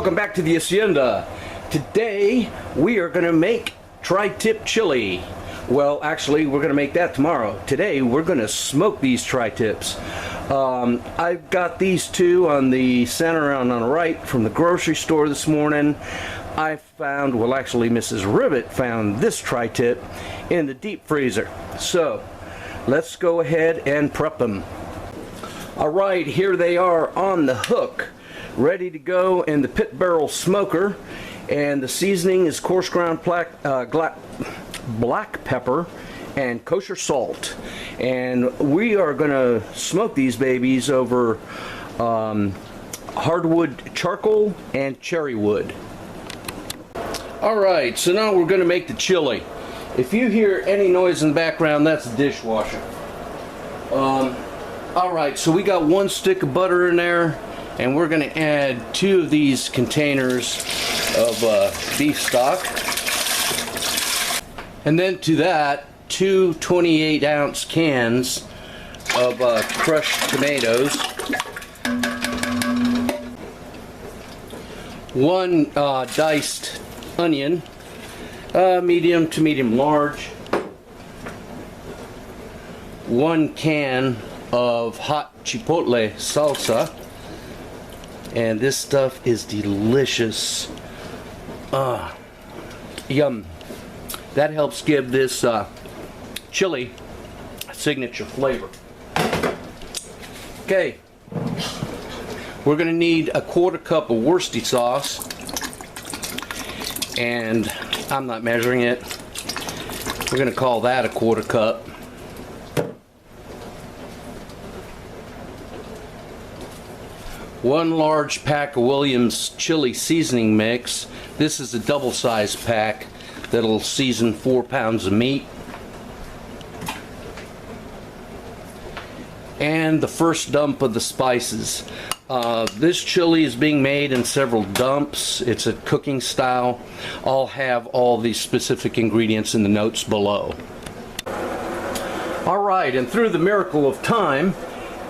welcome back to the Hacienda. Today we are going to make tri-tip chili. Well, actually we're going to make that tomorrow. Today we're going to smoke these tri-tips. I've got these two on the center and on the right from the grocery store this morning. I found, well actually Mrs. Ribbit found this tri-tip in the deep freezer. So let's go ahead and prep them. Alright, here they are on the hook, ready to go in the pit barrel smoker, and the seasoning is coarse ground black pepper and kosher salt, and we are going to smoke these babies over hardwood charcoal and cherry wood. Alright, so now we're going to make the chili. If you hear any noise in the background, that's the dishwasher. Alright, so we got one stick of butter in there, and we're going to add 2 of these containers of beef stock. And then to that, 2 28-ounce cans of crushed tomatoes. 1 diced onion, medium to medium large. 1 can of hot Chipotle salsa, and this stuff is delicious. Yum. That helps give this chili a signature flavor. Okay, we're going to need a 1/4 cup of Worcestershire sauce, and I'm not measuring it. We're going to call that a 1/4 cup. 1 large pack of Williams chili seasoning mix. This is a double-sized pack that'll season 4 pounds of meat. And the first dump of the spices. This chili is being made in several dumps. It's a cooking style. I'll have all the specific ingredients in the notes below. Alright, and through the miracle of time,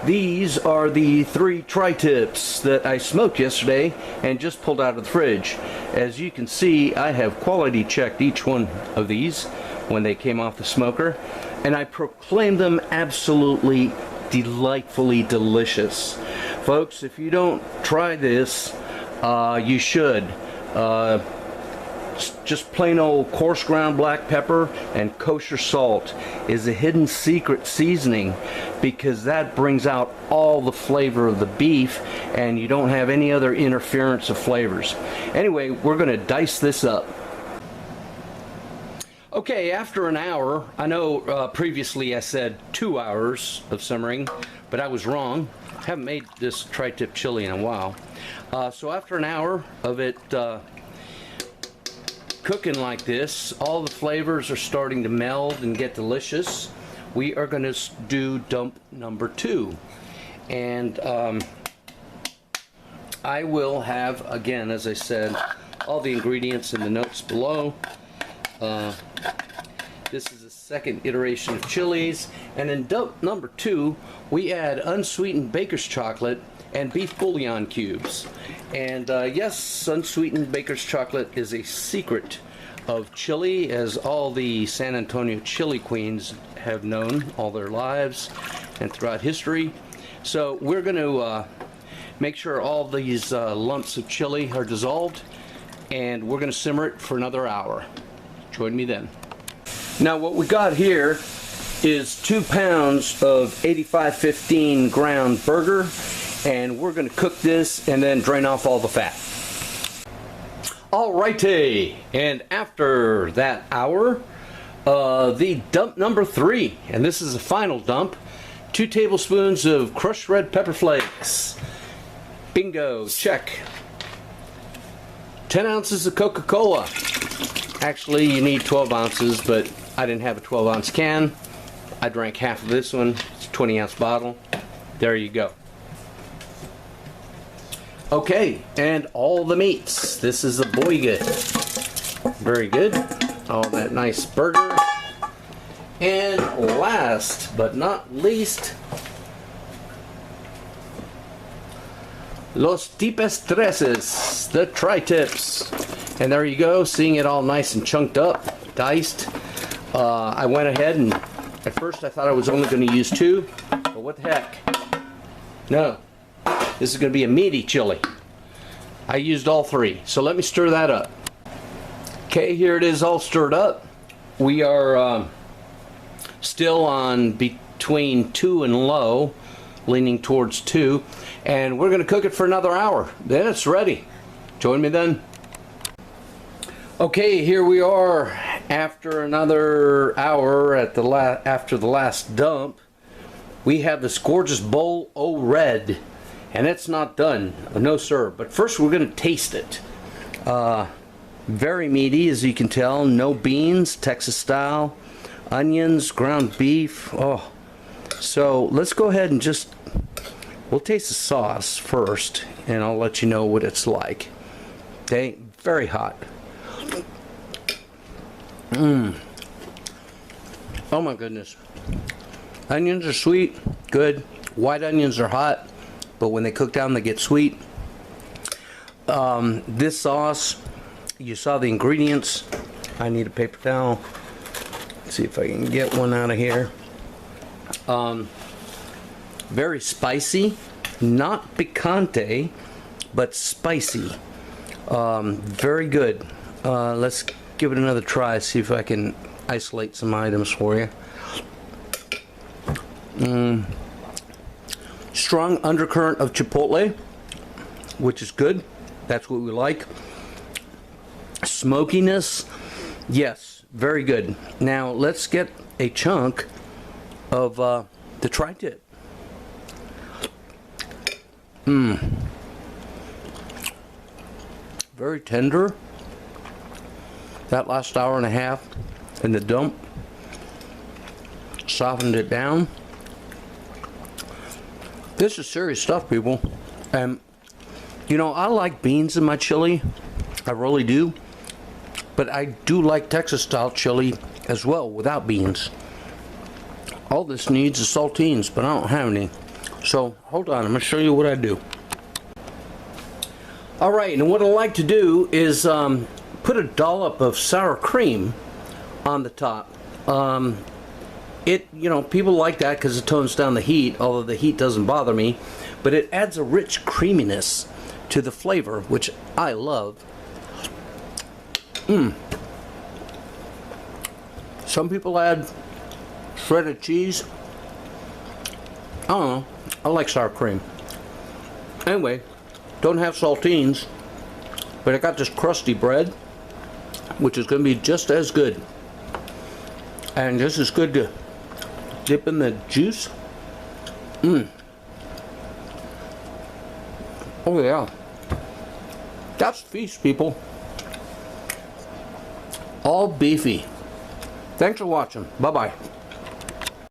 these are the 3 tri-tips that I smoked yesterday and just pulled out of the fridge. As you can see, I have quality checked each one of these when they came off the smoker, and I proclaimed them absolutely delightfully delicious. Folks, if you don't try this, you should. Just plain old coarse ground black pepper and kosher salt is a hidden secret seasoning, because that brings out all the flavor of the beef and you don't have any other interference of flavors. Anyway, we're going to dice this up. Okay, after an hour, I know previously I said 2 hours of simmering, but I was wrong. I haven't made this tri-tip chili in a while. So after an hour of it cooking like this, all the flavors are starting to meld and get delicious. We are going to do dump number 2, and I will have, again, as I said, all the ingredients in the notes below. This is the second iteration of chilies, and in dump number 2 we add unsweetened baker's chocolate and beef bouillon cubes. And yes, unsweetened baker's chocolate is a secret of chili, as all the San Antonio chili queens have known all their lives and throughout history. So we're going to make sure all these lumps of chili are dissolved, and we're going to simmer it for another hour. Join me then. Now what we got here is 2 pounds of 8515 ground burger, and we're going to cook this and then drain off all the fat. Alrighty, and after that hour, the dump number 3, and this is the final dump. 2 tablespoons of crushed red pepper flakes. Bingo, check. 10 ounces of Coca-Cola. Actually, you need 12 ounces, but I didn't have a 12-ounce can. I drank half of this one. It's a 20-ounce bottle. There you go. Okay, and all the meats. This is the boyga. Very good. All that nice burger. And last but not least, Los tipes treses, the tri-tips. And there you go, seeing it all nice and chunked up, diced. I went ahead and at first I thought I was only going to use 2, but what the heck. No, this is going to be a meaty chili. I used all 3, so let me stir that up. Okay, here it is all stirred up. We are still on between 2 and low, leaning towards 2, and we're going to cook it for another hour. Then it's ready. Join me then. Okay, here we are after another hour at after the last dump. We have this gorgeous bowl o' red, and it's not done. No sir, but first we're going to taste it. Very meaty, as you can tell. No beans, Texas style, onions, ground beef. Oh, so let's go ahead and we'll taste the sauce first, and I'll let you know what it's like. Okay, very hot. Oh my goodness. Onions are sweet, good. White onions are hot, but when they cook down they get sweet. This sauce, you saw the ingredients. I need a paper towel. Let's see if I can get one out of here. Very spicy, not picante, but spicy. Very good. Let's give it another try, see if I can isolate some items for you. Strong undercurrent of chipotle, which is good. That's what we like. Smokiness, yes, very good. Now let's get a chunk of the tri-tip. Very tender. That last hour and a half in the dump softened it down. This is serious stuff, people. And you know, I like beans in my chili. I really do. But I do like Texas style chili as well without beans. All this needs is saltines, but I don't have any. So hold on, I'm going to show you what I do. Alright, and what I like to do is put a dollop of sour cream on the top. You know, people like that because it tones down the heat, although the heat doesn't bother me, but it adds a rich creaminess to the flavor, which I love. Some people add shredded cheese. I don't know, I like sour cream. Anyway, don't have saltines, but I got this crusty bread, which is going to be just as good. And just as good to dip in the juice. Oh yeah. That's feast, people. All beefy. Thanks for watching. Bye-bye.